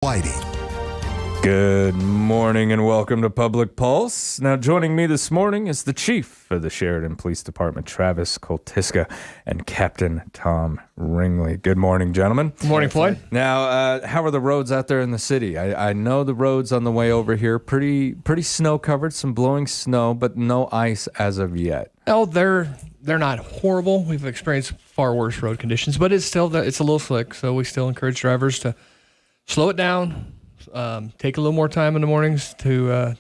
Whitey. Good morning and welcome to Public Pulse. Now joining me this morning is the Chief of the Sheridan Police Department, Travis Koltiska, and Captain Tom Ringley. Good morning, gentlemen. Good morning, Floyd. Now, how are the roads out there in the city? I know the roads on the way over here, pretty snow-covered, some blowing snow, but no ice as of yet. Oh, they're not horrible. We've experienced far worse road conditions, but it's a little slick, so we still encourage drivers to slow it down. Take a little more time in the mornings to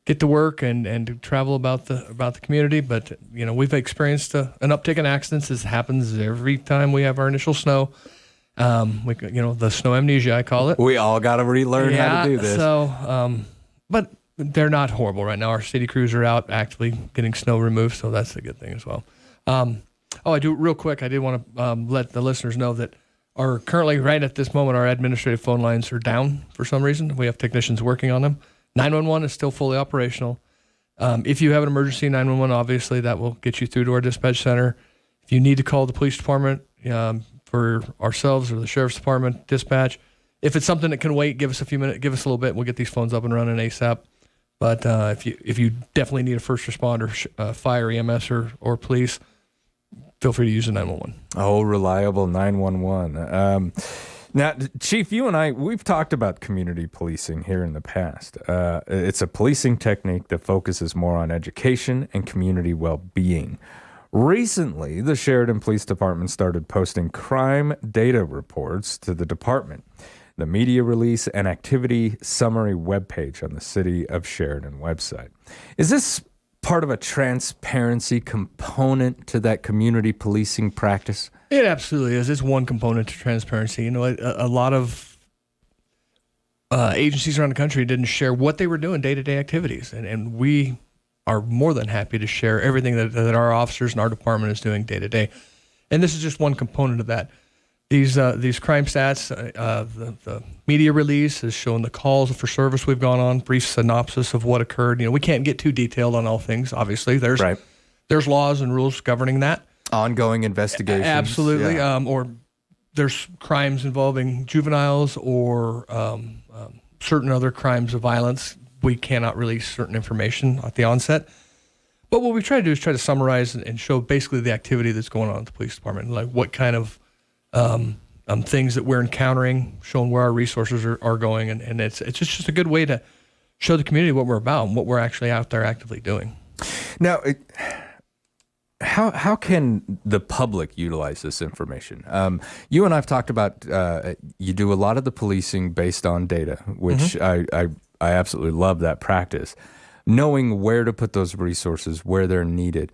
get to work and to travel about the community. But we've experienced an uptick in accidents. This happens every time we have our initial snow. The snow amnesia, I call it. We all got to relearn how to do this. So, but they're not horrible right now. Our city crews are out actively getting snow removed, so that's a good thing as well. I do real quick. I did want to let the listeners know that. Currently, right at this moment, our administrative phone lines are down for some reason. We have technicians working on them. 911 is still fully operational. If you have an emergency, 911, obviously, that will get you through to our dispatch center. If you need to call the police department for ourselves or the sheriff's department, dispatch. If it's something that can wait, give us a few minutes, give us a little bit, and we'll get these phones up and running ASAP. But if you definitely need a first responder, fire, EMS, or police, feel free to use the 911. Oh, reliable 911. Now, Chief, you and I, we've talked about community policing here in the past. It's a policing technique that focuses more on education and community well-being. Recently, the Sheridan Police Department started posting crime data reports to the department, the media release and activity summary webpage on the City of Sheridan website. Is this part of a transparency component to that community policing practice? It absolutely is. It's one component to transparency. A lot of agencies around the country didn't share what they were doing day-to-day activities, and we are more than happy to share everything that our officers and our department is doing day-to-day. And this is just one component of that. These crime stats, the media release is showing the calls for service we've gone on, brief synopsis of what occurred. We can't get too detailed on all things. Obviously, there's laws and rules governing that. Ongoing investigations. Absolutely. Yeah. Or there's crimes involving juveniles or certain other crimes of violence. We cannot release certain information at the onset. But what we try to do is try to summarize and show basically the activity that's going on at the police department, like what kind of things that we're encountering, showing where our resources are going, and it's just a good way to show the community what we're about and what we're actually out there actively doing. Now, how can the public utilize this information? You and I have talked about you do a lot of the policing based on data, which I absolutely love that practice. Knowing where to put those resources, where they're needed.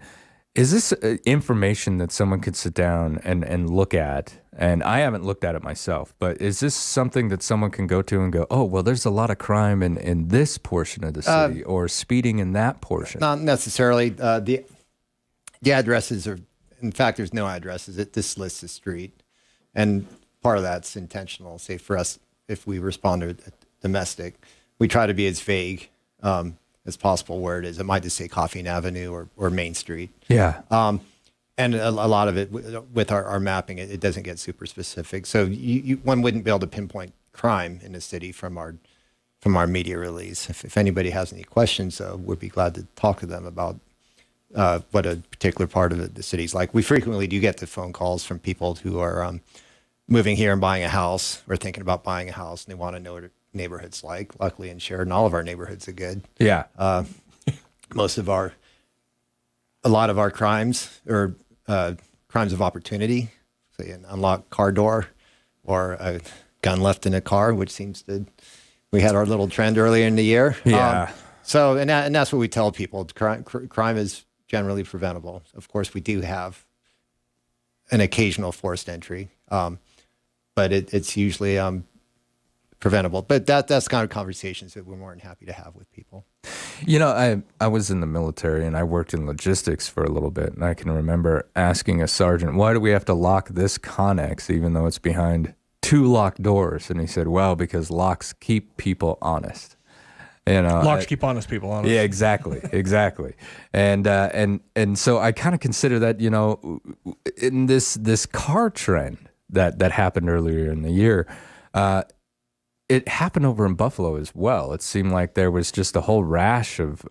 Is this information that someone could sit down and look at? And I haven't looked at it myself, but is this something that someone can go to and go, oh, well, there's a lot of crime in this portion of the city or speeding in that portion? Not necessarily. The addresses are, in fact, there's no addresses. This lists a street. And part of that's intentional. Say for us, if we respond to domestic, we try to be as vague as possible where it is. It might just say Coffeen Avenue or Main Street. Yeah. And a lot of it with our mapping, it doesn't get super specific. So one wouldn't be able to pinpoint crime in the city from our media release. If anybody has any questions, we'd be glad to talk to them about what a particular part of the city's like. We frequently do get the phone calls from people who are moving here and buying a house or thinking about buying a house, and they want to know what neighborhood's like. Luckily in Sheridan, all of our neighborhoods are good. Yeah. A lot of our crimes are crimes of opportunity, say an unlocked car door or a gun left in a car, which we had our little trend earlier in the year. Yeah. And that's what we tell people. Crime is generally preventable. Of course, we do have an occasional forced entry, but it's usually preventable. But that's kind of conversations that we're more than happy to have with people. I was in the military and I worked in logistics for a little bit, and I can remember asking a sergeant, why do we have to lock this Connex even though it's behind 2 locked doors? And he said, well, because locks keep people honest. Locks keep honest people honest. Yeah, exactly. And so I kind of consider that, in this car trend that happened earlier in the year, it happened over in Buffalo as well. It seemed like there was just a whole rash of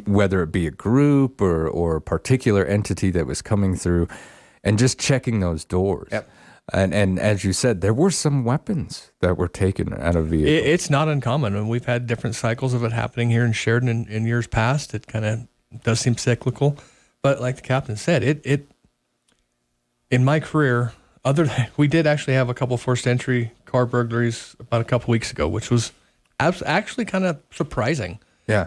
whether it be a group or a particular entity that was coming through and just checking those doors. Yep. And as you said, there were some weapons that were taken out of vehicles. It's not uncommon, and we've had different cycles of it happening here in Sheridan in years past. It kind of does seem cyclical, but like the captain said, it in my career, we did actually have a couple forced entry car burglaries about a couple weeks ago, which was actually kind of surprising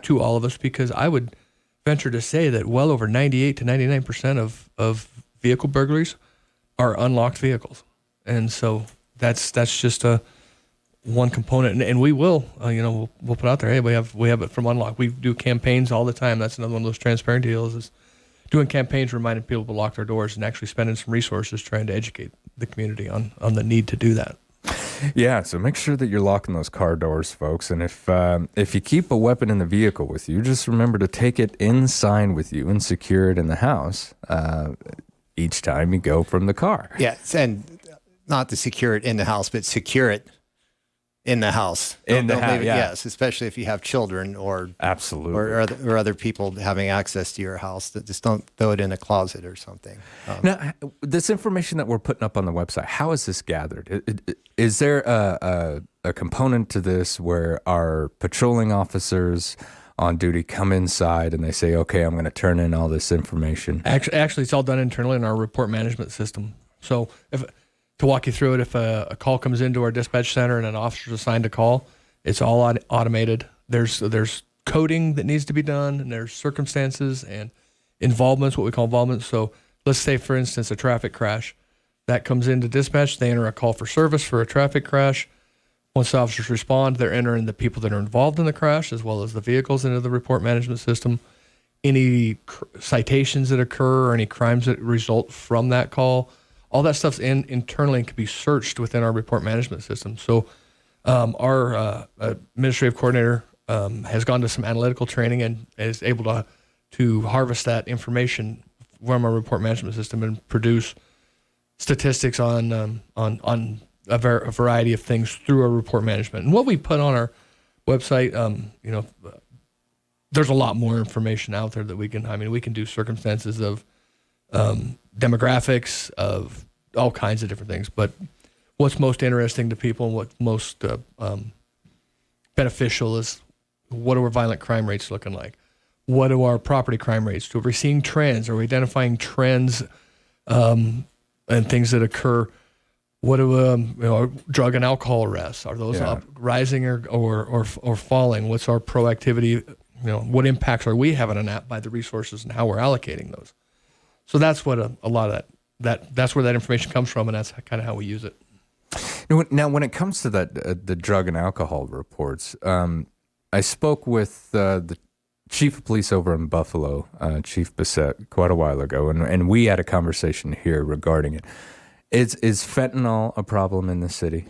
to all of us, because I would venture to say that well over 98 to 99% of vehicle burglaries are unlocked vehicles. And so that's just one component, and we will, we'll put out there, hey, we have it from Unlock. We do campaigns all the time. That's another one of those transparent deals, is doing campaigns, reminding people to lock their doors, and actually spending some resources trying to educate the community on the need to do that. Yeah, so make sure that you're locking those car doors, folks. And if you keep a weapon in the vehicle with you, just remember to take it inside with you and secure it in the house each time you go from the car. Yes, and not to secure it in the house, but secure it in the house. Don't leave it, yes, especially if you have children or absolutely or other people having access to your house. That just don't throw it in a closet or something. Now, this information that we're putting up on the website, how is this gathered? Is there a component to this where our patrolling officers on duty come inside and they say, okay, I'm going to turn in all this information? Actually, it's all done internally in our report management system. So to walk you through it, if a call comes into our dispatch center and an officer's assigned a call, it's all automated. There's coding that needs to be done, and there's circumstances and involvements, what we call involvements. So let's say, for instance, a traffic crash. That comes into dispatch. They enter a call for service for a traffic crash. Once the officers respond, they're entering the people that are involved in the crash as well as the vehicles into the report management system. Any citations that occur or any crimes that result from that call, all that stuff's internally and can be searched within our report management system. So our administrative coordinator has gone to some analytical training and is able to harvest that information from our report management system and produce statistics on a variety of things through our report management. And what we put on our website, there's a lot more information out there that we can do circumstances of demographics, of all kinds of different things. But what's most interesting to people and what's most beneficial is, what are our violent crime rates looking like? What are our property crime rates? Are we seeing trends? Are we identifying trends and things that occur? What do drug and alcohol arrests? Are those up, rising or falling? What's our proactivity? What impacts are we having on that by the resources and how we're allocating those? So that's what a lot of that's where that information comes from, and that's kind of how we use it. Now, when it comes to that the drug and alcohol reports, I spoke with the chief of police over in Buffalo, Chief Bissett, quite a while ago, and we had a conversation here regarding it. Is fentanyl a problem in the city?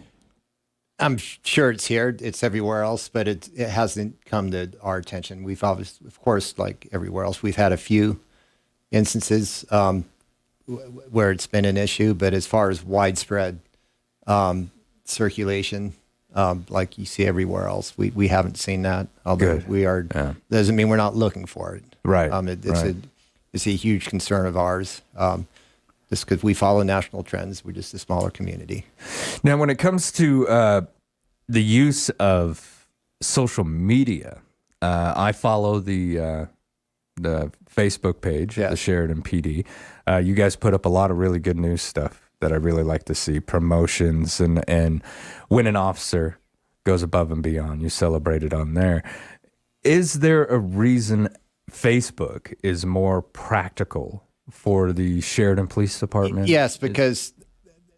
I'm sure it's here. It's everywhere else, but it hasn't come to our attention. We've obviously, of course, like everywhere else, we've had a few instances where it's been an issue, but as far as widespread circulation, like you see everywhere else, we haven't seen that. Although doesn't mean we're not looking for it. Right. It's a huge concern of ours. Just because we follow national trends, we're just a smaller community. Now, when it comes to the use of social media, I follow the Facebook page, the Sheridan PD. You guys put up a lot of really good news stuff that I really like to see. Promotions and when an officer goes above and beyond, you celebrate it on there. Is there a reason Facebook is more practical for the Sheridan Police Department? Yes, because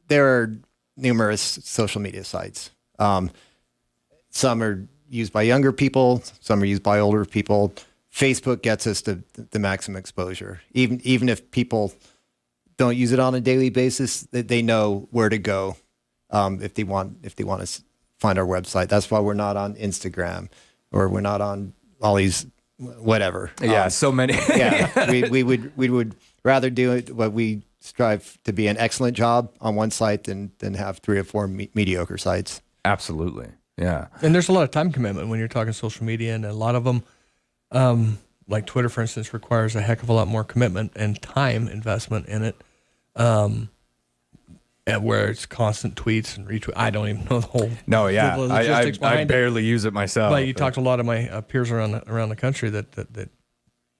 there are numerous social media sites. Some are used by younger people, some are used by older people. Facebook gets us the maximum exposure. Even if people don't use it on a daily basis, they know where to go if they want to find our website. That's why we're not on Instagram, or we're not on all these whatever. So many. We would rather do it what we strive to be an excellent job on one site than have 3 or 4 mediocre sites. Absolutely. Yeah. And there's a lot of time commitment when you're talking social media, and a lot of them, like Twitter, for instance, requires a heck of a lot more commitment and time investment in it. And where it's constant tweets and retweets. I don't even know the whole. No, yeah. the logistics I behind it. barely use it myself. But you talk to a lot of my peers around the country that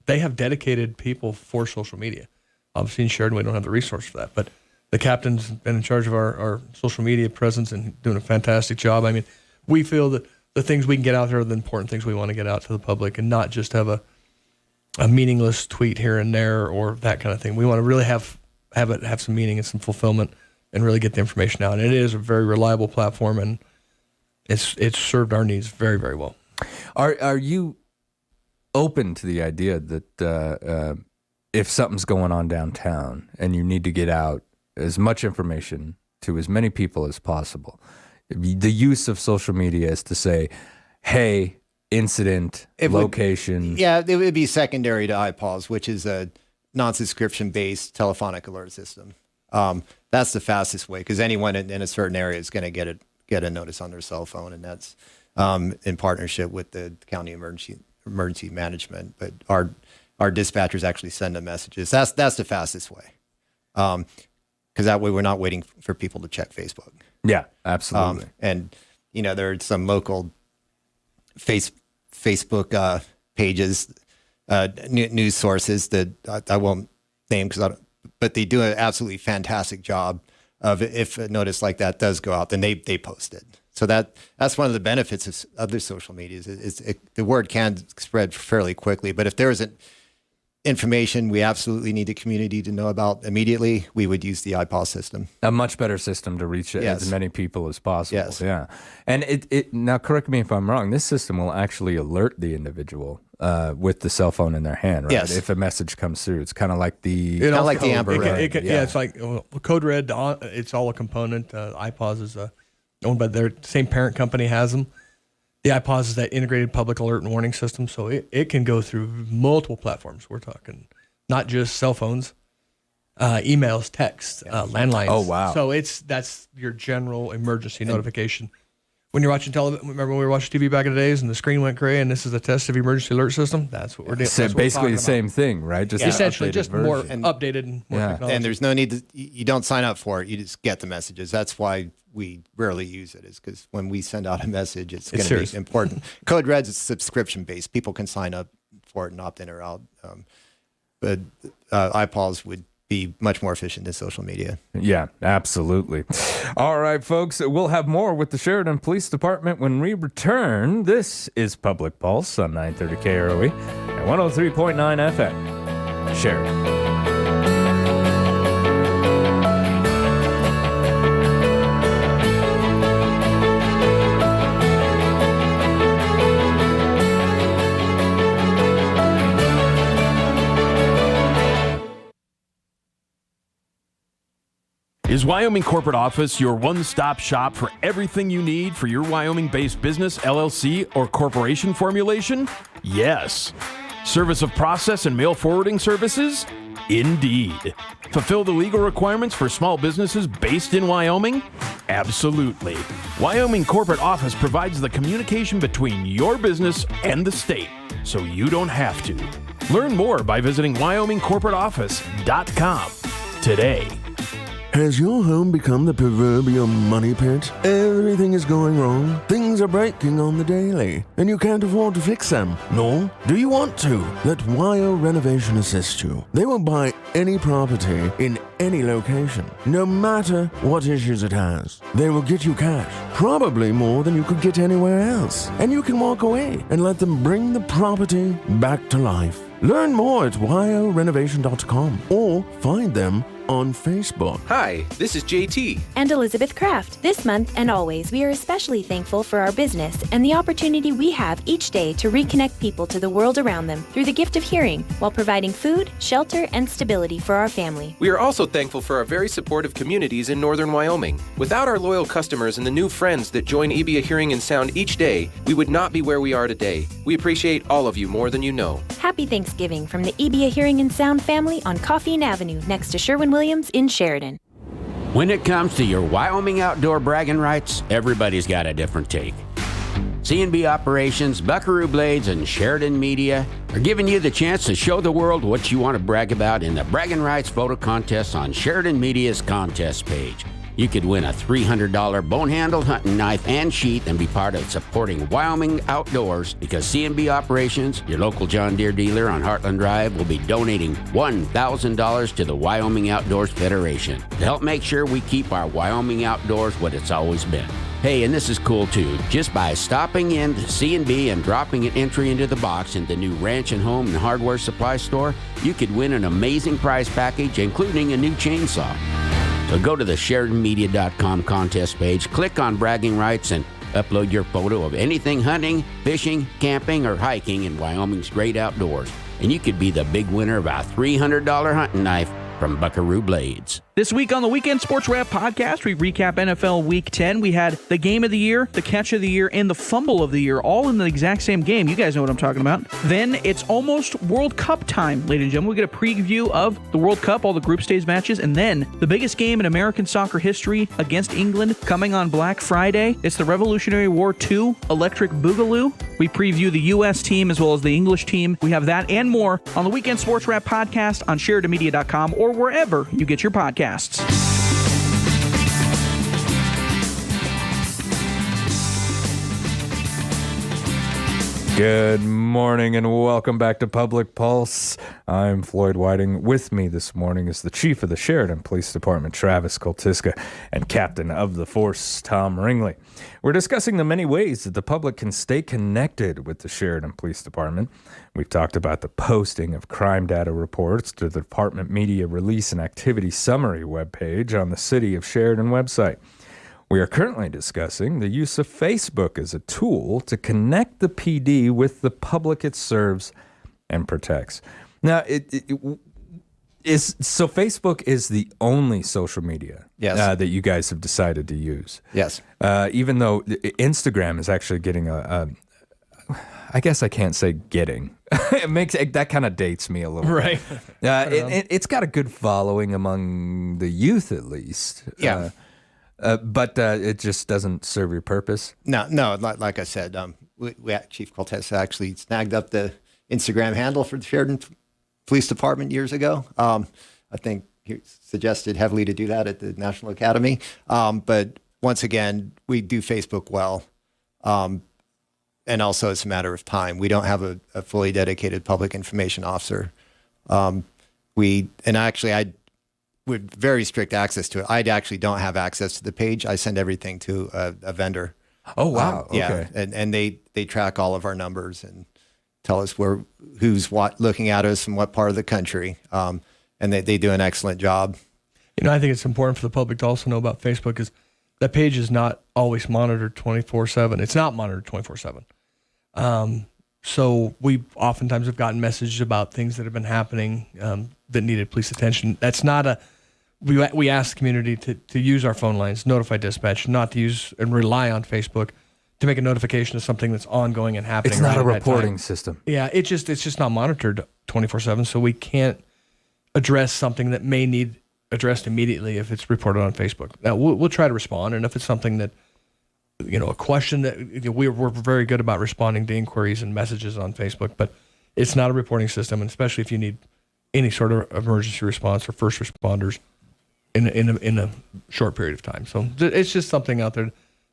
they have dedicated people for social media. Obviously, in Sheridan, we don't have the resource for that. But the captain's been in charge of our social media presence and doing a fantastic job. I mean, we feel that the things we can get out there are the important things we want to get out to the public, and not just have a meaningless tweet here and there or that kind of thing. We want to really have some meaning and some fulfillment, and really get the information out. And it is a very reliable platform, and it's served our needs very, very well. Are you open to the idea that if something's going on downtown and you need to get out as much information to as many people as possible, the use of social media is to say, hey, incident, location. Yeah, it would be secondary to iPause, which is a non-subscription based telephonic alert system. That's the fastest way, because anyone in a certain area is going to get a notice on their cell phone, and that's in partnership with the county emergency management. But our dispatchers actually send them messages. That's the fastest way, because that way we're not waiting for people to check Facebook. Yeah, absolutely. And there are some local Facebook pages, news sources that I won't name but they do an absolutely fantastic job of, if a notice like that does go out, then they post it. So that's one of the benefits of other social media is the word can spread fairly quickly. But if there isn't information we absolutely need the community to know about immediately, we would use the iPause system. A much better system to reach Yes. as many people as possible. Yes. Yeah. And it now, correct me if I'm wrong, this system will actually alert the individual with the cell phone in their hand, right? Yes. If a message comes through, it's kind of like the Kinda like the Code Amber Red. Red. Yeah, it's like Code Red. It's all a component. iPause is owned by their same parent company has them. The iPause is that integrated public alert and warning system, so it can go through multiple platforms. We're talking not just cell phones, emails, texts, landlines. Oh, wow. So that's your general emergency notification. When you're watching television, remember when we were watching TV back in the days and the screen went gray and this is a test of emergency alert system? That's what we're doing. So basically the same thing, right? Just an Essentially, updated just more version. updated and more technology. And there's no need to, you don't sign up for it. You just get the messages. That's why we rarely use it, is because when we send out a message, it's going to serious. be important. Code Red's is subscription based. People can sign up for it and opt in or out. But iPause would be much more efficient than social media. Yeah, absolutely. All right, folks, we'll have more with the Sheridan Police Department when we return. This is Public Pulse on 930 KROE and 103.9 FM. Sheridan. Is Wyoming Corporate Office your one-stop shop for everything you need for your Wyoming-based business, LLC, or corporation formulation? Yes. Service of process and mail forwarding services? Indeed. Fulfill the legal requirements for small businesses based in Wyoming? Absolutely. Wyoming Corporate Office provides the communication between your business and the state, so you don't have to. Learn more by visiting WyomingCorporateOffice.com today. Has your home become the proverbial money pit? Everything is going wrong. Things are breaking on the daily, and you can't afford to fix them. Nor do you want to. Let YO Renovation assist you. They will buy any property in any location, no matter what issues it has. They will get you cash, probably more than you could get anywhere else. And you can walk away and let them bring the property back to life. Learn more at yorenovation.com or find them on Facebook. Hi, this is JT. And Elizabeth Kraft. This month and always, we are especially thankful for our business and the opportunity we have each day to reconnect people to the world around them through the gift of hearing while providing food, shelter, and stability for our family. We are also thankful for our very supportive communities in northern Wyoming. Without our loyal customers and the new friends that join EBA Hearing and Sound each day, we would not be where we are today. We appreciate all of you more than you know. Happy Thanksgiving from the EBA Hearing and Sound family on Coffeen Avenue next to Sherwin-Williams Williams in Sheridan. When it comes to your Wyoming outdoor bragging rights, everybody's got a different take. C&B Operations, Buckaroo Blades, and Sheridan Media are giving you the chance to show the world what you want to brag about in the Bragging Rights Photo Contest on Sheridan Media's contest page. You could win a $300 bone-handled hunting knife and sheath and be part of supporting Wyoming outdoors because C&B Operations, your local John Deere dealer on Heartland Drive, will be donating $1,000 to the Wyoming Outdoors Federation to help make sure we keep our Wyoming outdoors what it's always been. Hey, and this is cool too. Just by stopping in the C&B and dropping an entry into the box in the new Ranch and Home and Hardware Supply store, you could win an amazing prize package, including a new chainsaw. So go to the SheridanMedia.com contest page, click on Bragging Rights, and upload your photo of anything hunting, fishing, camping, or hiking in Wyoming's great outdoors. And you could be the big winner of a $300 hunting knife from Buckaroo Blades. This week on the Weekend Sports Wrap podcast, we recap NFL Week 10. We had the game of the year, the catch of the year, and the fumble of the year all in the exact same game. You guys know what I'm talking about. Then it's almost World Cup time, ladies and gentlemen. We get a preview of the World Cup, all the group stage matches, and then the biggest game in American soccer history against England coming on Black Friday. It's the Revolutionary War II Electric Boogaloo. We preview the U.S. team as well as the English team. We have that and more on the Weekend Sports Wrap podcast on SheridanMedia.com or wherever you get your podcasts. Good morning and welcome back to Public Pulse. I'm Floyd Whiting. With me this morning is the Chief of the Sheridan Police Department, Travis Koltiska, and Captain of the Force, Tom Ringley. We're discussing the many ways that the public can stay connected with the Sheridan Police Department. We've talked about the posting of crime data reports to the Department Media Release and Activity Summary webpage on the City of Sheridan website. We are currently discussing the use of Facebook as a tool to connect the PD with the public it serves and protects. Now, so Facebook is the only social media that you guys have decided to use. Yes. Even though Instagram is actually getting I guess I can't say getting. That kind of dates me a little Right. bit. It's got a good following among the youth, at least. Yeah. But it just doesn't serve your purpose. No. Like I said, Chief Koltiska actually snagged up the Instagram handle for the Sheridan Police Department years ago. I think he suggested heavily to do that at the National Academy. But once again, we do Facebook well. And also it's a matter of time. We don't have a fully dedicated public information officer. With very strict access to it. I actually don't have access to the page. I send everything to a vendor. Oh, wow. Okay. Yeah, and they track all of our numbers and tell us who's looking at us in what part of the country. And they do an excellent job. I think it's important for the public to also know about Facebook is that page is not always monitored 24/7. It's not monitored 24/7. So we oftentimes have gotten messages about things that have been happening that needed police attention. That's not we ask the community to use our phone lines, notify dispatch, not to use and rely on Facebook to make a notification of something that's ongoing and happening. It's not right a at that reporting time. system. Yeah, it's just not monitored 24/7, so we can't address something that may need addressed immediately if it's reported on Facebook. Now we'll try to respond, and if it's something that a question that we're very good about responding to inquiries and messages on Facebook, but it's not a reporting system, and especially if you need any sort of emergency response or first responders in a short period of time. So it's just something out there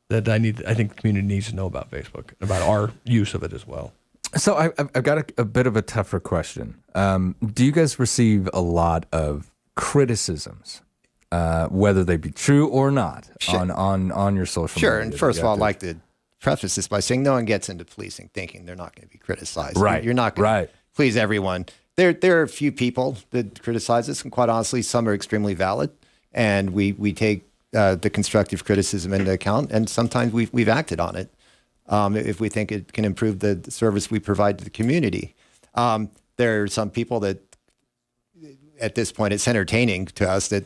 that I think the community needs to know about Facebook, about our use of it as well. So I've got a bit of a tougher question. Do you guys receive a lot of criticisms, whether they be true or not, on your social media? Sure. And first of all, I'd like to preface this by saying no one gets into policing thinking they're not going to be criticized. Right. You're not going to please everyone. There are a few people that criticize us, and quite honestly, some are extremely valid. And we take the constructive criticism into account, and sometimes we've acted on it if we think it can improve the service we provide to the community. There are some people that, at this point, it's entertaining to us that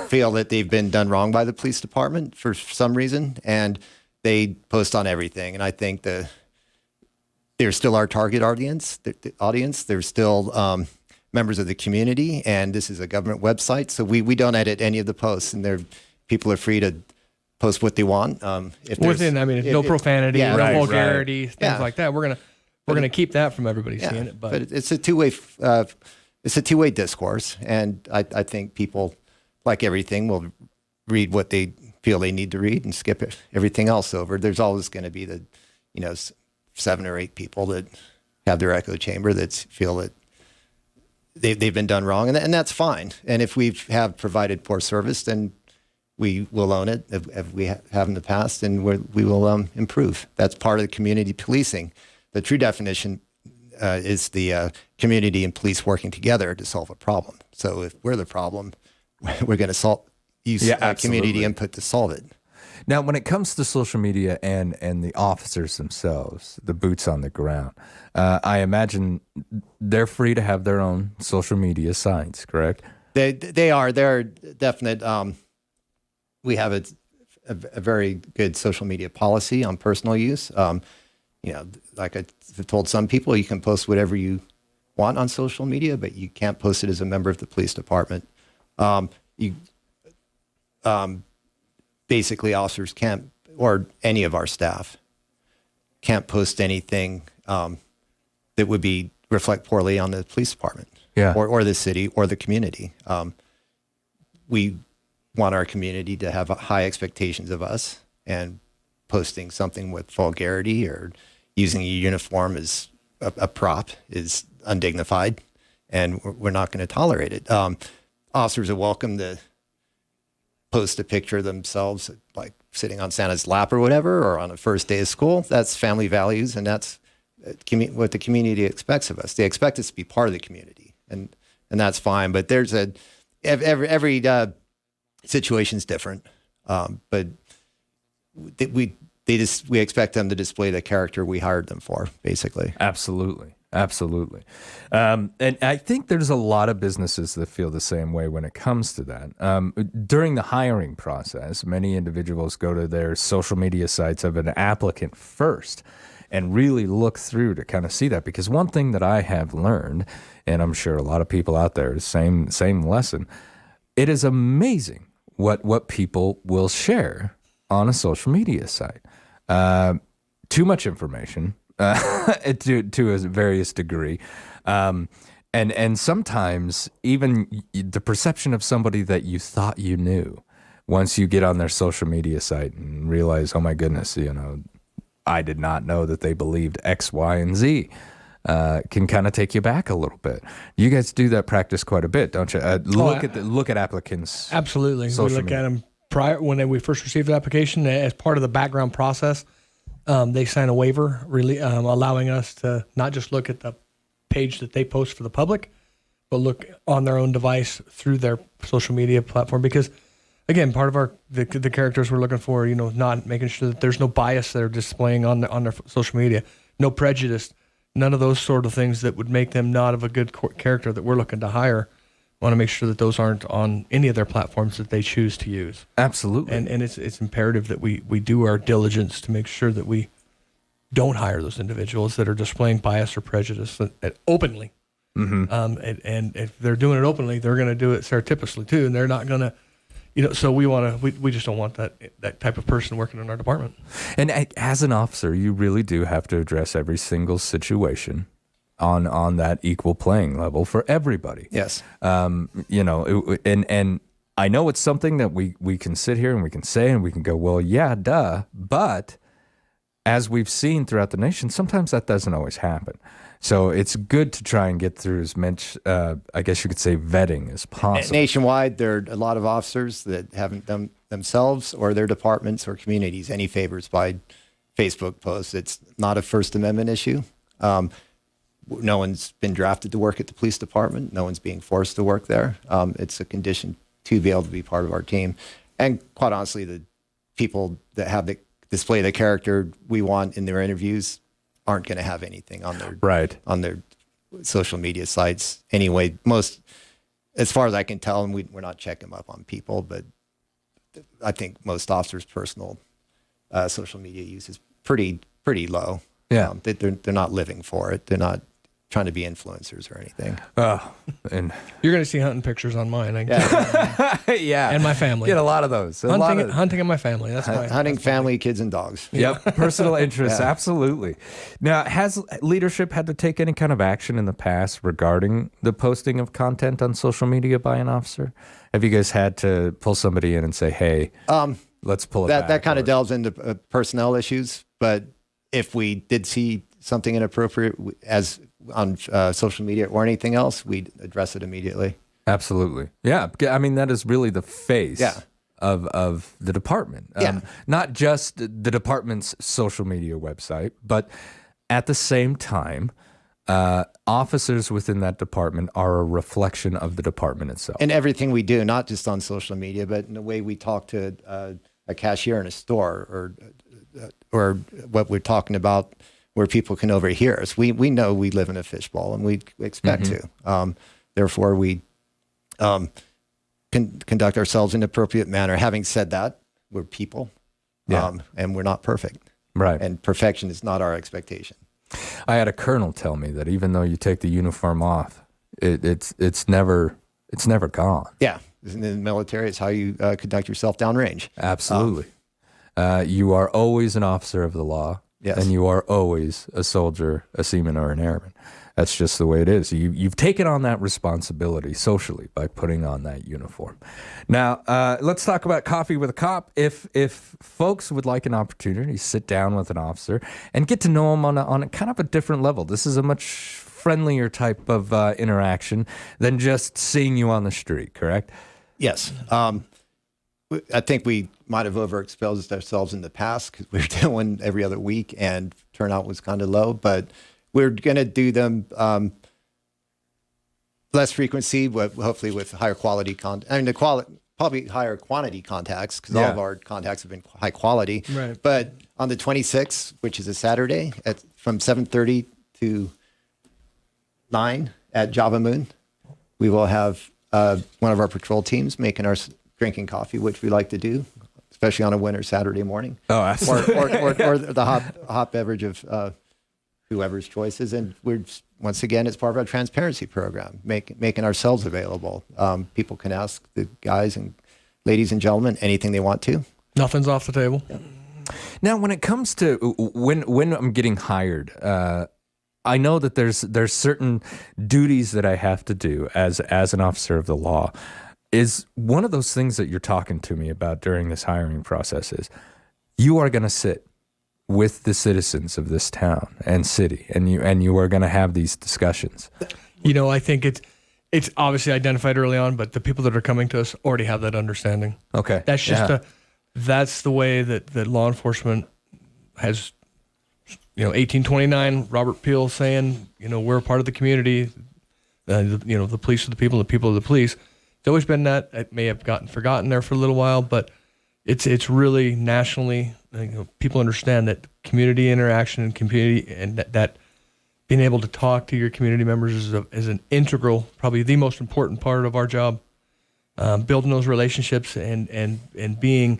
feel that they've been done wrong by the police department for some reason, and they post on everything. And I think they're still our target audience. They're still members of the community, and this is a government website, so we don't edit any of the posts, and people are free to post what they want. If no profanity, yeah, no right, vulgarity, things Yeah. like that. We're gonna keep that from everybody seeing it. But it's a two-way discourse, and I think people, like everything, will read what they feel they need to read and skip everything else over. There's always going to be the 7 or 8 people that have their echo chamber that feel that they've been done wrong, and that's fine. And if we have provided poor service, then we will own it, if we have in the past, and we will improve. That's part of the community policing. The true definition is the community and police working together to solve a problem. So if we're the problem, we're going to use community input to solve it. Now, when it comes to social media and the officers themselves, the boots on the ground, I imagine they're free to have their own social media sites, correct? They are. They're definite. We have a very good social media policy on personal use. Like I told some people, you can post whatever you want on social media, but you can't post it as a member of the police department. Basically, officers can't, or any of our staff, can't post anything that would reflect poorly on the police department, or the city, or the community. We want our community to have high expectations of us, and posting something with vulgarity or using a uniform as a prop is undignified, and we're not going to tolerate it. Officers are welcome to post a picture of themselves, like sitting on Santa's lap or whatever, or on a first day of school. That's family values, and that's what the community expects of us. They expect us to be part of the community, and that's fine. But there's every situation's different, but we expect them to display the character we hired them for, basically. Absolutely. And I think there's a lot of businesses that feel the same way when it comes to that. During the hiring process, many individuals go to their social media sites of an applicant first and really look through to kind of see that. Because one thing that I have learned, and I'm sure a lot of people out there, same lesson, it is amazing what people will share on a social media site. Too much information. To a various degree, and sometimes even the perception of somebody that you thought you knew, once you get on their social media site and realize, oh my goodness, I did not know that they believed X, Y, and Z, can kind of take you back a little bit. You guys do that practice quite a bit, don't you? Look at applicants. Absolutely, we look at them prior when we first received the application as part of the background process. They sign a waiver, really allowing us to not just look at the page that they post for the public, but look on their own device through their social media platform. Because, again, part of the characters we're looking for, not making sure that there's no bias they're displaying on their social media, no prejudice, none of those sort of things that would make them not of a good character that we're looking to hire. Want to make sure that those aren't on any of their platforms that they choose to use. Absolutely. And it's imperative that we do our diligence to make sure that we don't hire those individuals that are displaying bias or prejudice openly. Mm-hmm. And if they're doing it openly, they're going to do it surreptitiously too, and they're not going to. So we just don't want that type of person working in our department. And as an officer, you really do have to address every single situation on that equal playing level for everybody. Yes. And I know it's something that we can sit here and we can say and we can go, well, yeah, duh. But as we've seen throughout the nation, sometimes that doesn't always happen. So it's good to try and get through as much, I guess you could say, vetting as possible. Nationwide, there are a lot of officers that haven't done themselves or their departments or communities any favors by Facebook posts. It's not a First Amendment issue. No one's been drafted to work at the police department. No one's being forced to work there. It's a condition to be able to be part of our team. And quite honestly, the people that have display the character we want in their interviews aren't going to have anything on their social media sites anyway. Most, as far as I can tell, and we're not checking them up on people, but I think most officers' personal social media use is pretty low. Yeah, they're not living for it. They're not trying to be influencers or anything. And You're going to see hunting pictures on mine. yeah, And my family. Get a lot of those. Hunting and my family. That's my Hunting, family, kids, and dogs. Yep, personal interests, absolutely. Now, has leadership had to take any kind of action in the past regarding the posting of content on social media by an officer? Have you guys had to pull somebody in and say, "Hey, let's pull it back"? That kind of delves into personnel issues. But if we did see something inappropriate as on social media or anything else, we'd address it immediately. Absolutely. Yeah. I mean, that is really the face Yeah. of the department. Yeah. Not just the department's social media website, but at the same time, officers within that department are a reflection of the department itself. And everything we do, not just on social media, but in the way we talk to a cashier in a store or what we're talking about where people can overhear us. We know we live in a fishbowl and we expect to. Therefore, we conduct ourselves in an appropriate manner. Having said that, we're people and we're not perfect. Right. And perfection is not our expectation. I had a colonel tell me that even though you take the uniform off, it's never gone. Yeah. In the military, it's how you conduct yourself downrange. Absolutely. You are always an officer of the law. Yes. And you are always a soldier, a seaman, or an airman. That's just the way it is. You've taken on that responsibility socially by putting on that uniform. Now, let's talk about Coffee with a Cop. If folks would like an opportunity to sit down with an officer and get to know him on a kind of a different level, this is a much friendlier type of interaction than just seeing you on the street, correct? Yes. I think we might have overexposed ourselves in the past because we were doing every other week and turnout was kind of low, but we're going to do them less frequency, but hopefully with higher quality content. I mean, probably higher quantity contacts because all of our contacts have been high quality. Right. But on the 26th, which is a Saturday, from 7:30 to 9 at Java Moon, we will have one of our patrol teams making our drinking coffee, which we like to do, especially on a winter Saturday morning. Oh, absolutely. Or the hot beverage of whoever's choices. And we're, once again, it's part of our transparency program, making ourselves available. People can ask the guys and ladies and gentlemen anything they want to. Nothing's off the table. Yeah. Now, when it comes to when I'm getting hired, I know that there's certain duties that I have to do as an officer of the law. Is one of those things that you're talking to me about during this hiring process is you are going to sit with the citizens of this town and city, and you are going to have these discussions. You know, I think it's obviously identified early on, but the people that are coming to us already have that understanding. Okay, That's just that's the way that law enforcement has. 1829, Robert Peel saying, we're a part of the community. The police are the people are the police. It's always been that. It may have gotten forgotten there for a little while, but it's really nationally. People understand that community interaction and community, and that being able to talk to your community members is an integral, probably the most important part of our job. Building those relationships and being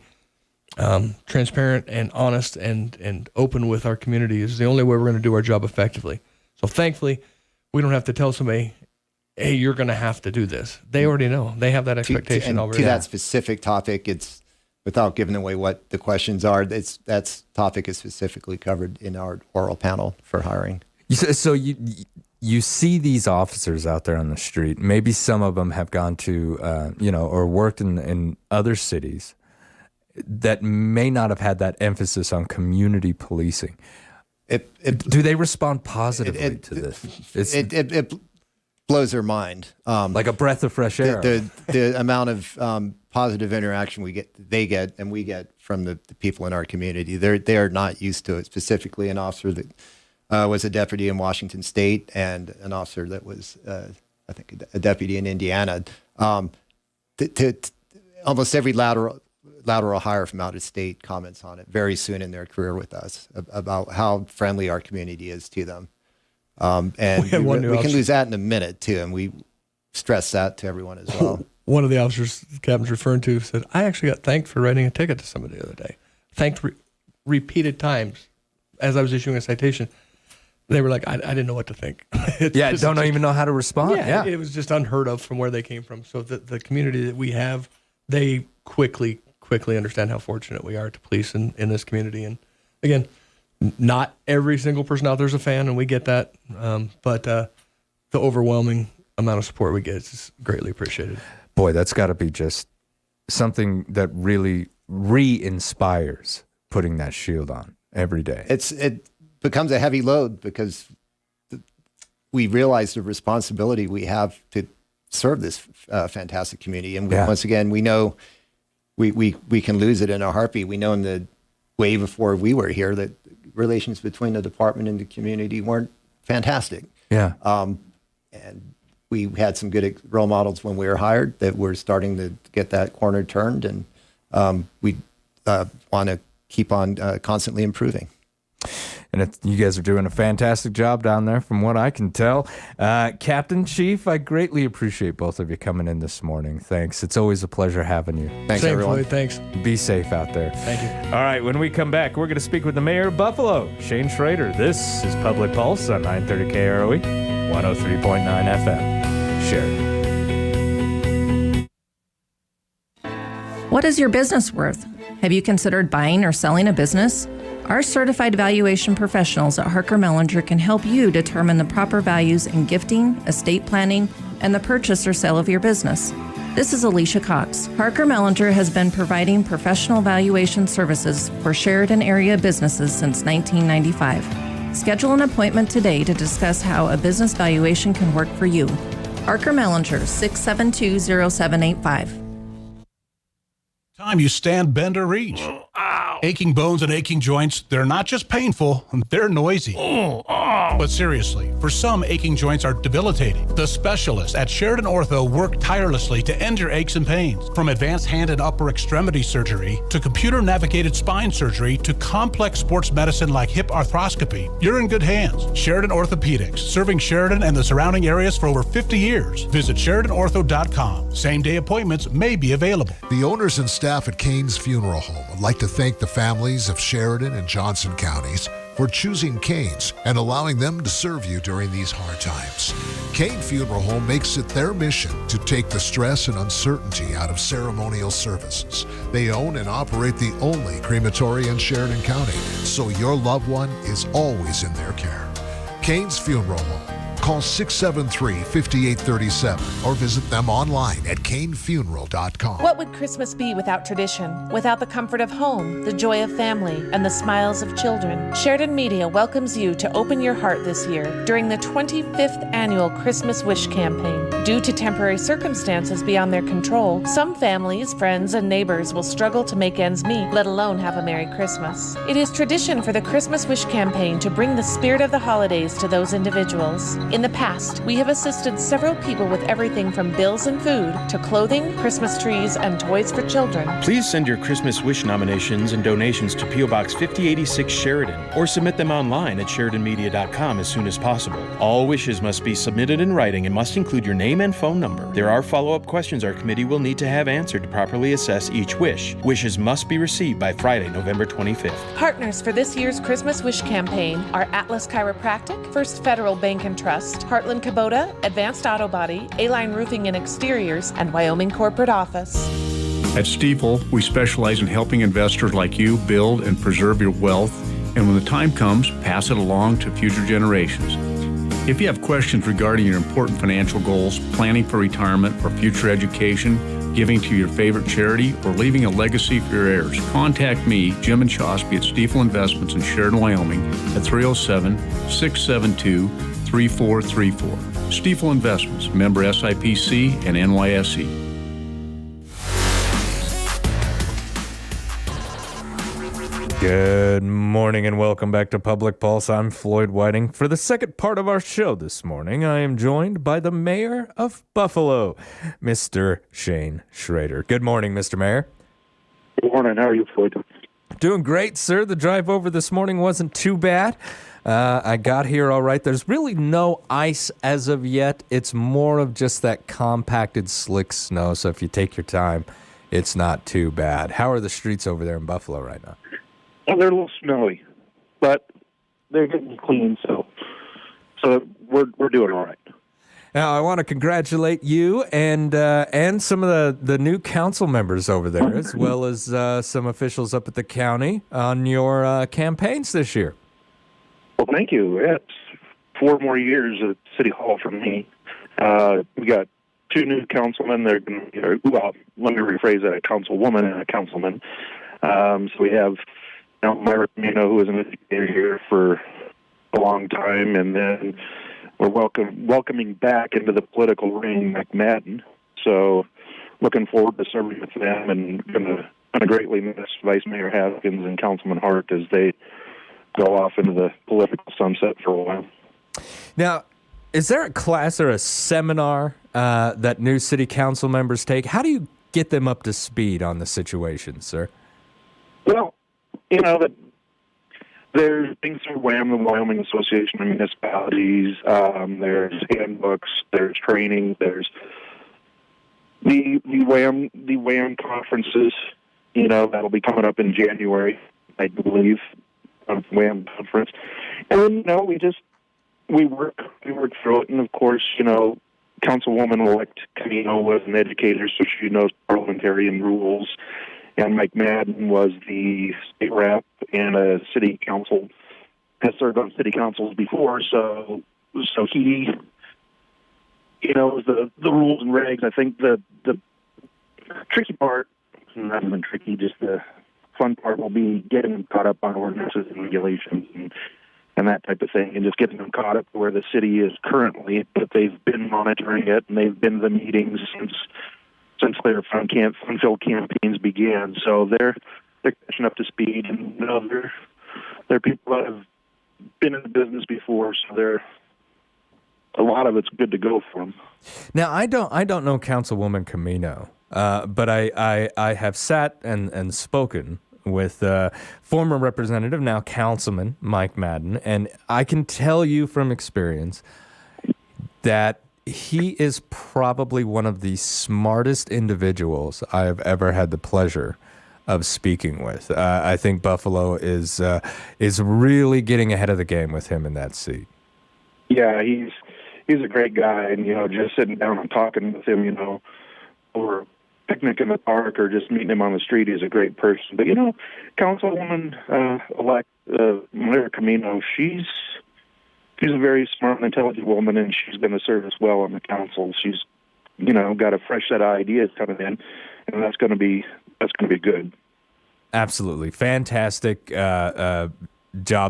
transparent and honest and open with our community is the only way we're going to do our job effectively. So thankfully, we don't have to tell somebody, hey, you're going to have to do this. They already know. They have that expectation already. To that specific topic, it's without giving away what the questions are. That topic is specifically covered in our oral panel for hiring. So you see these officers out there on the street. Maybe some of them have gone to or worked in other cities that may not have had that emphasis on community policing. Do they respond positively to this? It blows their mind. Like a breath of fresh air. The amount of positive interaction they get, and we get from the people in our community. They are not used to it. Specifically, an officer that was a deputy in Washington State and an officer that was, I think, a deputy in Indiana. Almost every lateral hire from out of state comments on it very soon in their career with us about how friendly our community is to them. And we can lose that in a minute too. And we stress that to everyone as well. One of the officers the captain's referring to said, I actually got thanked for writing a ticket to somebody the other day. Thanked repeated times as I was issuing a citation. they were like, I didn't know what to think. Don't even know how to respond. Yeah. It was just unheard of from where they came from. So the community that we have, they quickly understand how fortunate we are to police in this community. And again, not every single person out there is a fan, and we get that. But the overwhelming amount of support we get is greatly appreciated. Boy, that's got to be just something that really re-inspires putting that shield on every day. It becomes a heavy load because we realize the responsibility we have to serve this fantastic community. And once again, we know we can lose it in a heartbeat. We know in the way before we were here that relations between the department and the community weren't fantastic. Yeah. And we had some good role models when we were hired that we're starting to get that corner turned, and we want to keep on constantly improving. And you guys are doing a fantastic job down there from what I can tell. Captain, Chief, I greatly appreciate both of you coming in this morning. Thanks. It's always a pleasure having you. Thanks, Same, everyone. Floyd, thanks. Be safe out there. Thank you. All right, when we come back, we're going to speak with the mayor of Buffalo, Shane Schrader. This is Public Pulse on 930 KROE, 103.9 FM. Share. What is your business worth? Have you considered buying or selling a business? Our certified valuation professionals at Harker Mellinger can help you determine the proper values in gifting, estate planning, and the purchase or sale of your business. This is Alicia Cox. Harker Mellinger has been providing professional valuation services for Sheridan area businesses since 1995. Schedule an appointment today to discuss how a business valuation can work for you. Harker Mellinger, 672-0785. Time you stand, bend, or reach. Aching bones and aching joints, they're not just painful, they're noisy. But seriously, for some, aching joints are debilitating. The specialists at Sheridan Ortho work tirelessly to end your aches and pains. From advanced hand and upper extremity surgery to computer-navigated spine surgery to complex sports medicine like hip arthroscopy, you're in good hands. Sheridan Orthopedics, serving Sheridan and the surrounding areas for over 50 years. Visit SheridanOrtho.com. Same-day appointments may be available. The owners and staff at Kane's Funeral Home would like to thank the families of Sheridan and Johnson counties for choosing Kane's and allowing them to serve you during these hard times. Kane Funeral Home makes it their mission to take the stress and uncertainty out of ceremonial services. They own and operate the only crematory in Sheridan County, so your loved one is always in their care. Kane's Funeral Home. Call 673-5837 or visit them online at canefuneral.com. What would Christmas be without tradition? Without the comfort of home, the joy of family, and the smiles of children? Sheridan Media welcomes you to open your heart this year during the 25th annual Christmas Wish campaign. Due to temporary circumstances beyond their control, some families, friends, and neighbors will struggle to make ends meet, let alone have a Merry Christmas. It is tradition for the Christmas Wish campaign to bring the spirit of the holidays to those individuals. In the past, we have assisted several people with everything from bills and food to clothing, Christmas trees, and toys for children. Please send your Christmas Wish nominations and donations to P.O. Box 5086 Sheridan or submit them online at SheridanMedia.com as soon as possible. All wishes must be submitted in writing and must include your name and phone number. There are follow-up questions our committee will need to have answered to properly assess each wish. Wishes must be received by Friday, November 25th. Partners for this year's Christmas Wish campaign are Atlas Chiropractic, First Federal Bank and Trust, Heartland Kubota, Advanced Auto Body, A-Line Roofing and Exteriors, and Wyoming Corporate Office. At Stifel, we specialize in helping investors like you build and preserve your wealth, and when the time comes, pass it along to future generations. If you have questions regarding your important financial goals, planning for retirement or future education, giving to your favorite charity, or leaving a legacy for your heirs, contact me, Jim and Chosby at Stifel Investments in Sheridan, Wyoming at 307-672-3434. Stifel Investments, member SIPC and NYSE. Good morning and welcome back to Public Pulse. I'm Floyd Whiting. For the second part of our show this morning, I am joined by the mayor of Buffalo, Mr. Shane Schrader. Good morning, Mr. Mayor. Good morning. How are you, Floyd? Doing great, sir. The drive over this morning wasn't too bad. I got here all right. There's really no ice as of yet. It's more of just that compacted, slick snow. So if you take your time, it's not too bad. How are the streets over there in Buffalo right now? Well, they're a little snowy, but they're getting clean, so So we're doing all right. Now, I want to congratulate you and some of the new council members over there, as well as some officials up at the county on your campaigns this year. Well, thank you. Yeah, it's 4 more years at City Hall for me. We got 2 new councilmen. Well, let me rephrase that: a councilwoman and a councilman. So we have Myra Camino, who was an educator here for a long time, and then we're welcoming back into the political ring Mike Madden. So looking forward to serving with them, and going to greatly miss Vice Mayor Haskins and Councilman Hart as they go off into the political sunset for a while. Now, is there a class or a seminar that new city council members take? How do you get them up to speed on the situation, sir? Well, there's things through WHAM, the Wyoming Association of Municipalities. There's handbooks. There's training. There's the WHAM conferences. That'll be coming up in January, I believe, WHAM conference. And we work through it. And of course, Councilwoman-elect Camino was an educator, so she knows parliamentarian rules. And Mike Madden was the state rep and a city council, has served on city councils before, so he knows the rules and regs. I think the tricky part, not even tricky, just the fun part will be getting them caught up on ordinances and regulations and that type of thing, and just getting them caught up to where the city is currently. But they've been monitoring it, and they've been to the meetings since their fun-filled campaigns began. So they're catching up to speed, and they're people that have been in the business before, so a lot of it's good to go for them. Now, I don't know Councilwoman Camino, but I have sat and spoken with former representative, now Councilman Mike Madden, and I can tell you from experience that he is probably one of the smartest individuals I have ever had the pleasure of speaking with. I think Buffalo is really getting ahead of the game with him in that seat. Yeah, he's a great guy, and just sitting down and talking with him, over a picnic in the park or just meeting him on the street, he's a great person. But Councilwoman elect Myra Camino, she's a very smart and intelligent woman, and she's going to serve us well on the council. She's, got a fresh set of ideas coming in, and that's going to be good. Absolutely fantastic job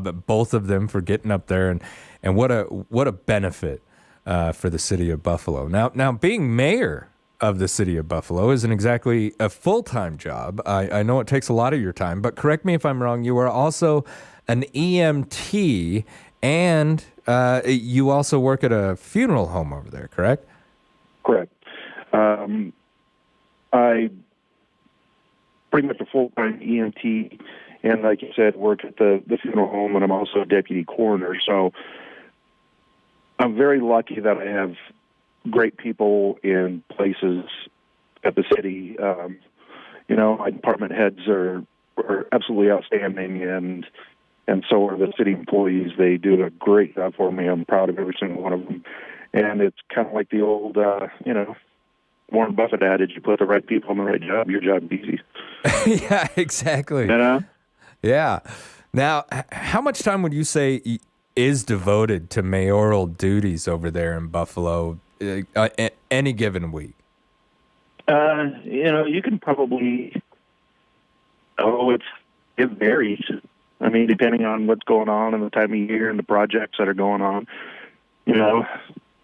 at both of them for getting up there, and what a benefit for the city of Buffalo. Now being mayor of the city of Buffalo isn't exactly a full-time job. I know it takes a lot of your time, but correct me if I'm wrong. You are also an EMT. And you also work at a funeral home over there, correct? Correct. I pretty much a full-time EMT, and like you said, work at the funeral home, and I'm also a deputy coroner. So I'm very lucky that I have great people in places at the city. My department heads are absolutely outstanding, and so are the city employees. They do a great job for me. I'm proud of every single one of them. And it's kind of like the old, Warren Buffett adage, you put the right people in the right job, your job's easy. Yeah, exactly. Yeah. Now, how much time would you say is devoted to mayoral duties over there in Buffalo any given week? You can probably, it varies. I mean, depending on what's going on and the time of year and the projects that are going on,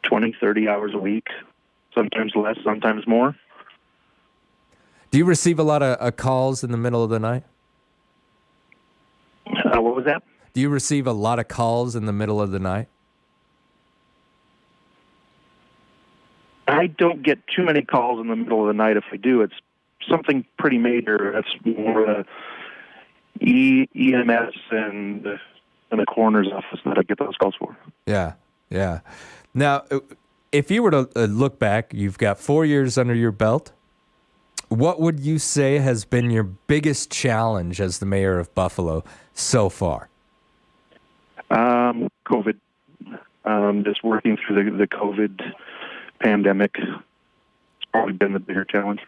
20, 30 hours a week, sometimes less, sometimes more. Do you receive a lot of calls in the middle of the night? What was that? Do you receive a lot of calls in the middle of the night? I don't get too many calls in the middle of the night. If I do, it's something pretty major. That's more EMS and the coroner's office that I get those calls for. Yeah. Now, if you were to look back, you've got 4 years under your belt. What would you say has been your biggest challenge as the mayor of Buffalo so far? COVID. Just working through the COVID pandemic. It's probably been the bigger challenge.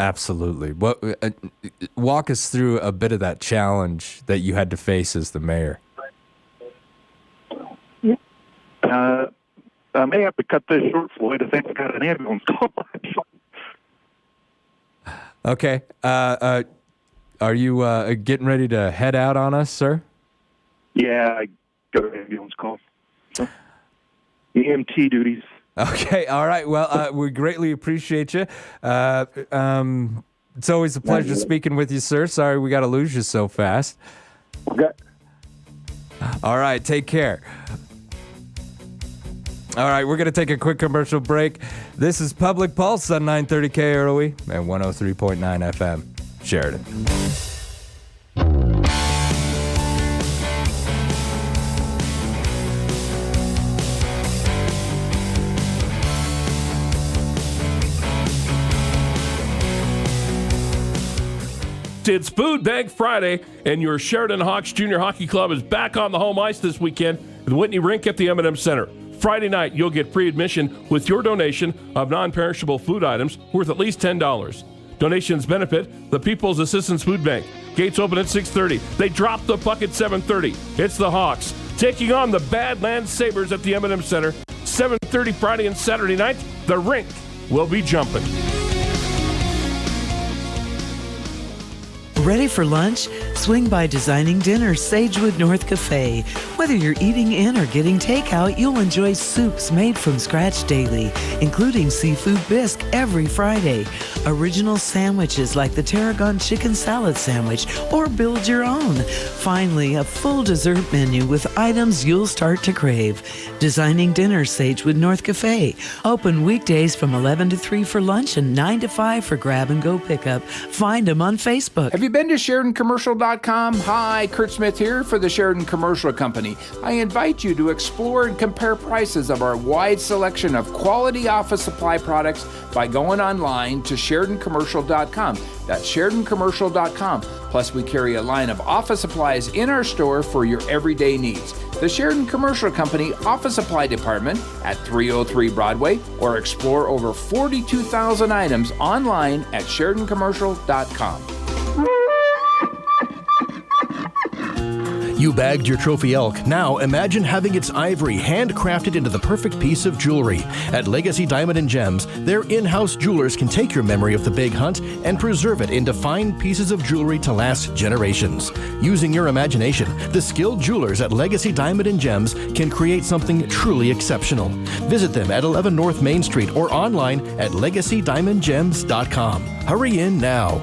Absolutely. Walk us through a bit of that challenge that you had to face as the mayor. I may have to cut this short, Floyd. I think I got an ambulance call. Okay. Are you getting ready to head out on us, sir? Yeah, I got an ambulance call. EMT duties. Okay. All right. Well, we greatly appreciate you. It's always a pleasure speaking with you, sir. Sorry we got to lose you so fast. Okay. All right. Take care. All right, we're going to take a quick commercial break. This is Public Pulse on 930 KROE and 103.9 FM, Sheridan. It's Food Bank Friday, and your Sheridan Hawks Junior Hockey Club is back on the home ice this weekend with Whitney Rink at the M&M Center. Friday night, you'll get free admission with your donation of non-perishable food items worth at least $10. Donations benefit the People's Assistance Food Bank. Gates open at 6:30. They drop the puck at 7:30. It's the Hawks taking on the Badlands Sabres at the M&M Center. 7:30 Friday and Saturday night. The rink will be jumping. Ready for lunch? Swing by Designing Dinner, Sagewood North Cafe. Whether you're eating in or getting takeout, you'll enjoy soups made from scratch daily, including seafood bisque every Friday. Original sandwiches like the Tarragon Chicken Salad Sandwich, or build your own. Finally, a full dessert menu with items you'll start to crave. Designing Dinner, Sagewood North Cafe. Open weekdays from 11 to 3 for lunch and 9 to 5 for grab-and-go pickup. Find them on Facebook. Have you been to SheridanCommercial.com? Hi, Kurt Smith here for the Sheridan Commercial Company. I invite you to explore and compare prices of our wide selection of quality office supply products by going online to SheridanCommercial.com. That's SheridanCommercial.com. Plus, we carry a line of office supplies in our store for your everyday needs. The Sheridan Commercial Company Office Supply Department at 303 Broadway, or explore over 42,000 items online at SheridanCommercial.com. You bagged your trophy elk. Now imagine having its ivory handcrafted into the perfect piece of jewelry. At Legacy Diamond & Gems, their in-house jewelers can take your memory of the big hunt and preserve it into fine pieces of jewelry to last generations. Using your imagination, the skilled jewelers at Legacy Diamond & Gems can create something truly exceptional. Visit them at 11 North Main Street or online at legacydiamondgems.com. Hurry in now.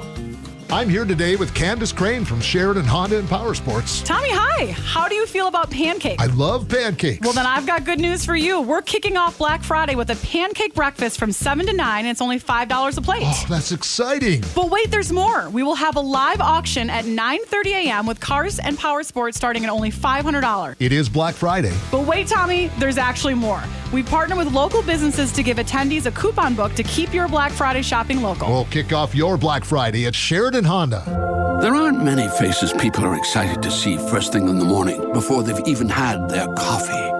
I'm here today with Candace Crane from Sheridan Honda and Power Sports. Tommy, hi. How do you feel about pancakes? I love pancakes. Well, then I've got good news for you. We're kicking off Black Friday with a pancake breakfast from 7 to 9, and it's only $5 a plate. Oh, that's exciting. But wait, there's more. We will have a live auction at 9:30 a.m. with cars and power sports starting at only $500. It is Black Friday. But wait, Tommy, there's actually more. We partner with local businesses to give attendees a coupon book to keep your Black Friday shopping local. We'll kick off your Black Friday at Sheridan Honda. There aren't many faces people are excited to see first thing in the morning before they've even had their coffee.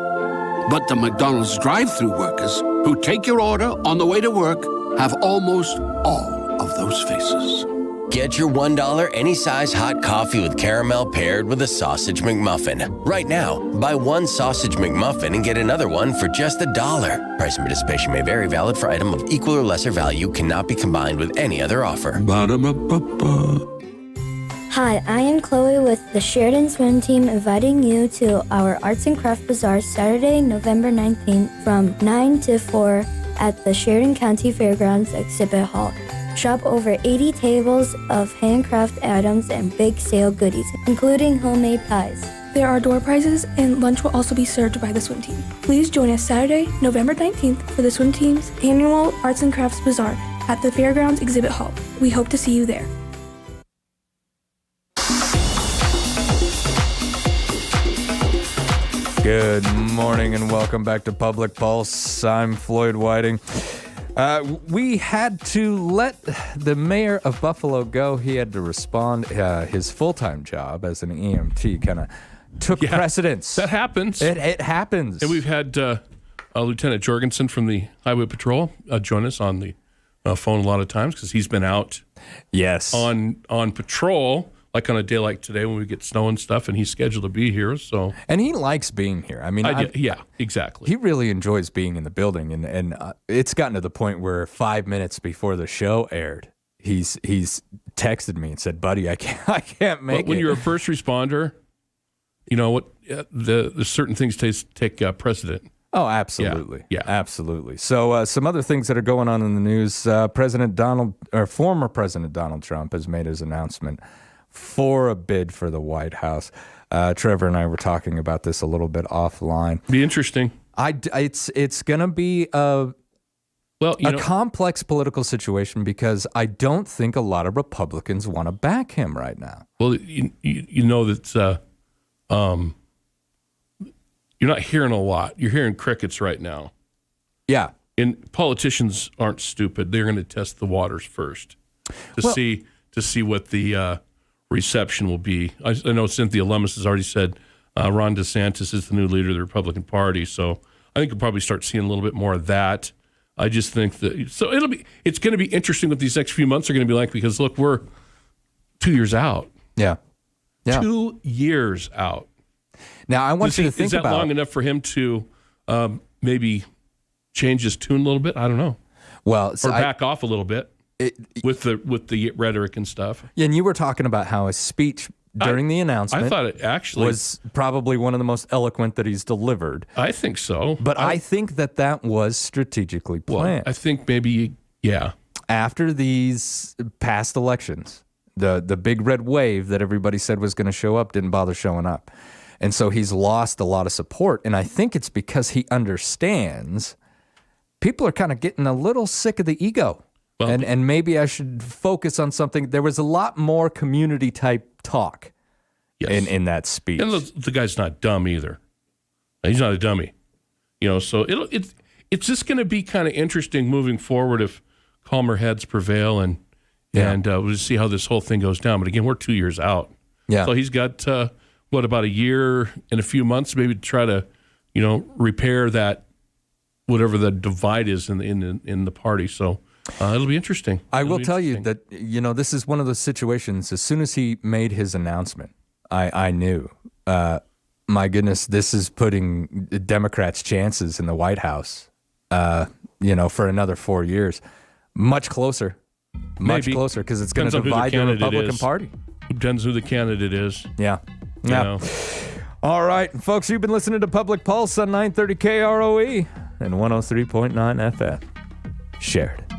But the McDonald's drive-thru workers who take your order on the way to work have almost all of those faces. Get your $1 any size hot coffee with caramel paired with a sausage McMuffin. Right now, buy one sausage McMuffin and get another one for just $1. Price and participation may vary. Valid for item of equal or lesser value. Cannot be combined with any other offer. Ba-da-ba-ba-ba. Hi, I am Chloe with the Sheridan Swim Team inviting you to our Arts and Craft Bazaar Saturday, November 19th from 9 to 4 at the Sheridan County Fairgrounds Exhibit Hall. Shop over 80 tables of handcraft items and big sale goodies, including homemade pies. There are door prizes, and lunch will also be served by the swim team. Please join us Saturday, November 19th for the swim team's annual Arts and Crafts Bazaar at the Fairgrounds Exhibit Hall. We hope to see you there. Good morning and welcome back to Public Pulse. I'm Floyd Whiting. We had to let the mayor of Buffalo go. He had to respond. His full-time job as an EMT kind of took precedence. That happens. It happens. And we've had Lieutenant Jorgensen from the Highway Patrol join us on the phone a lot of times because he's been out on patrol, like on a day like today when we get snow and stuff, and he's scheduled to be here. So and he likes being here. I mean, yeah, exactly. He really enjoys being in the building, and it's gotten to the point where 5 minutes before the show aired, he's texted me and said, "Buddy, I can't make it." When you're a first responder, you know what? The certain things take precedent. Oh, absolutely. Yeah, absolutely. So some other things that are going on in the news. Former President Donald Trump has made his announcement for a bid for the White House. Trevor and I were talking about this a little bit offline. Be interesting. It's going to be a complex political situation because I don't think a lot of Republicans want to back him right now. Well, you know that you're not hearing a lot. You're hearing crickets right now. Yeah. And politicians aren't stupid. They're going to test the waters first to see what the reception will be. I know Cynthia Lummis has already said Ron DeSantis is the new leader of the Republican Party, so I think you'll probably start seeing a little bit more of that. I just think that it's going to be interesting what these next few months are going to be like because look, we're 2 years out. Yeah. 2 years out. Now I want you to think is that about long enough for him to maybe change his tune a little bit? I don't know. Well, or back off a little bit with the rhetoric and stuff. Yeah, and you were talking about how his speech during the announcement I thought it actually was probably one of the most eloquent that he's delivered. I think so. But I think that was strategically planned. I think maybe, yeah. After these past elections, the big red wave that everybody said was going to show up didn't bother showing up. And so he's lost a lot of support. And I think it's because he understands people are kind of getting a little sick of the ego. Well, and maybe I should focus on something. There was a lot more community type talk in that speech. And the guy's not dumb either. He's not a dummy. So it's just going to be kind of interesting moving forward if calmer heads prevail and we'll see how this whole thing goes down. But again, we're 2 years out. Yeah. So he's got about a year and a few months maybe to try to, repair that whatever the divide is in the party. So it'll be interesting. I will tell you that this is one of those situations. As soon as he made his announcement, I knew, my goodness, this is putting Democrats' chances in the White House, for another 4 years, much closer, closer because it's going to divide the Republican Party. Depends who the candidate is. Yeah. Yeah. All right, folks, you've been listening to Public Pulse on 930 KROE and 103.9 FM. Sheridan.